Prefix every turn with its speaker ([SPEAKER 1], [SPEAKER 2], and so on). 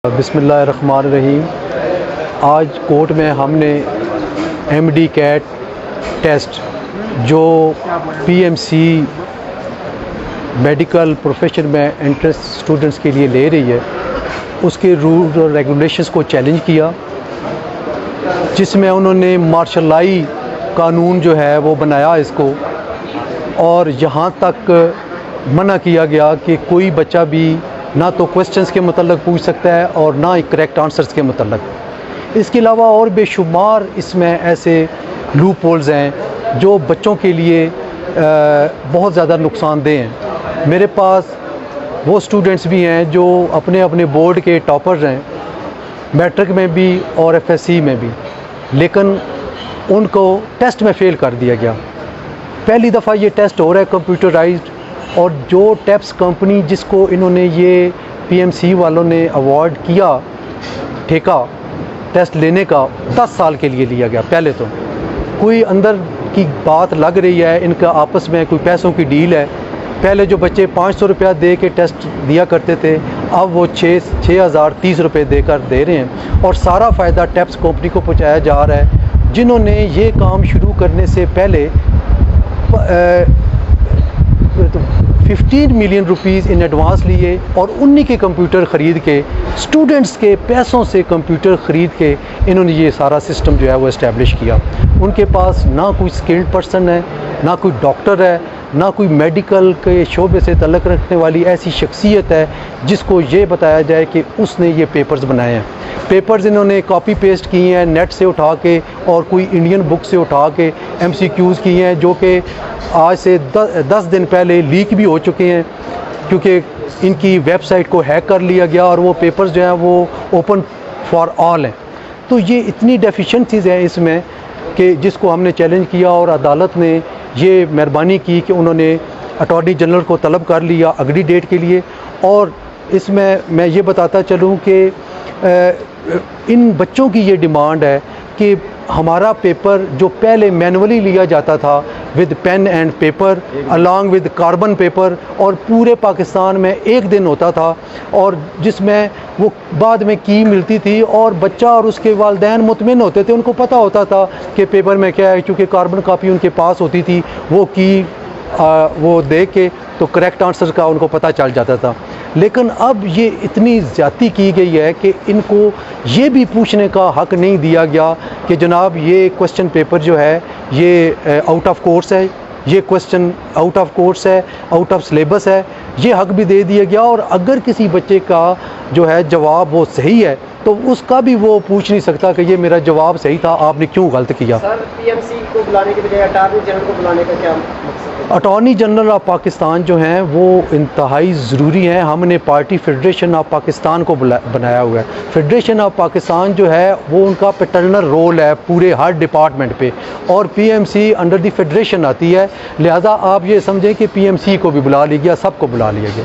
[SPEAKER 1] बिस्मिल्लाहिर्रहमानिर्रहीम। आज कोर्ट में हमने MD कैट टेस्ट जो PMC मेडिकल प्रोफेशन में एंट्रेंस स्टूडेंट्स के लिए ले रही है, उसके रूल और रेगुलेशंस को चैलेंज किया, जिसमें उन्होंने मार्शल कानून जो है वो बनाया इसको, और यहाँ तक मना किया गया कि कोई बच्चा भी ना तो क्वेश्चंस के मतलब पूछ सकता है और ना ही करेक्ट आंसर्स के मतलब। इसके अलावा और बेशुमार इसमें ऐसे लूप होल्स हैं जो बच्चों के लिए बहुत ज़्यादा नुकसानदेह हैं। मेरे पास वो स्टूडेंट्स भी हैं जो अपने अपने बोर्ड के टॉपर्स हैं, मैट्रिक में भी और FSC में भी, लेकिन उनको टेस्ट में फ़ेल कर दिया गया। पहली दफ़ा ये टेस्ट हो रहा है कंप्यूटराइज्ड, और जो टेप्स कंपनी जिसको इन्होंने ये PMC वालों ने अवार्ड किया ठेका टेस्ट लेने का, 10 साल के लिए लिया गया। पहले तो कोई अंदर की बात लग रही है, इनका आपस में कोई पैसों की डील है। पहले जो बच्चे 500 रुपया दे के टेस्ट दिया करते थे, अब वो 6,030 रुपये देकर दे रहे हैं, और सारा फ़ायदा टेप्स कंपनी को पहुँचाया जा रहा है, जिन्होंने ये काम शुरू करने से पहले 15 मिलियन रुपीज़ इन एडवांस लिए और उन्हीं के कंप्यूटर ख़रीद के, स्टूडेंट्स के पैसों से कंप्यूटर ख़रीद के इन्होंने ये सारा सिस्टम जो है वो इस्टेब्लिश किया। उनके पास ना कोई स्किल्ड पर्सन है, ना कोई डॉक्टर है, ना कोई मेडिकल के शोबे से तल्लुक़ रखने वाली ऐसी शख्सियत है जिसको ये बताया जाए कि उसने ये पेपर्स बनाए हैं। पेपर्स इन्होंने कॉपी पेस्ट किए हैं नेट से उठा के, और कोई इंडियन बुक से उठा के MCQs किए हैं, जो कि आज से 10 दिन पहले लीक भी हो चुके हैं, क्योंकि इनकी वेबसाइट को हैक कर लिया गया और वो पेपर्स जो हैं वो ओपन फॉर ऑल हैं। तो ये इतनी डेफिशिएंसीज़ हैं इसमें कि जिसको हमने चैलेंज किया, और अदालत ने ये मेहरबानी की कि उन्होंने अटॉर्नी जनरल को तलब कर लिया अगली डेट के लिए। और इसमें मैं ये बताता चलूँ कि इन बच्चों की ये डिमांड है कि हमारा पेपर जो पहले मैनुअली लिया जाता था with pen and paper along with carbon paper, और पूरे पाकिस्तान में एक दिन होता था, और जिसमें वो बाद में की मिलती थी, और बच्चा और उसके वालिदैन मुतमिन होते थे, उनको पता होता था कि पेपर में क्या है, क्योंकि कार्बन कापी उनके पास होती थी, वो की वो देख के तो करेक्ट आंसर का उनको पता चल जाता था। लेकिन अब ये इतनी ज़्यादती की गई है कि इनको ये भी पूछने का हक़ नहीं दिया गया कि जनाब ये क्वेश्चन पेपर जो है ये आउट ऑफ कोर्स है, ये क्वेश्चन आउट ऑफ कोर्स है, आउट ऑफ सिलेबस है, ये हक़ भी दे दिया गया। और अगर किसी बच्चे का जो है जवाब वो सही है तो उसका भी वो पूछ नहीं सकता कि ये मेरा जवाब सही था, आपने क्यों गलत किया।
[SPEAKER 2] सर, PMC को बुलाने के बजाय अटॉर्नी जनरल को बुलाने का क्या मकसद है?
[SPEAKER 1] अटॉर्नी जनरल ऑफ पाकिस्तान जो हैं वो इंतहाई ज़रूरी हैं। हमने पार्टी फेडरेशन ऑफ पाकिस्तान को बनाया हुआ है। फेडरेशन ऑफ पाकिस्तान जो है वो उनका पैटर्नल रोल है पूरे हर डिपार्टमेंट पे, और PMC अंडर द फेडरेशन आती है, लिहाजा आप ये समझें कि PMC को भी बुला लिया गया, सबको बुला लिया गया।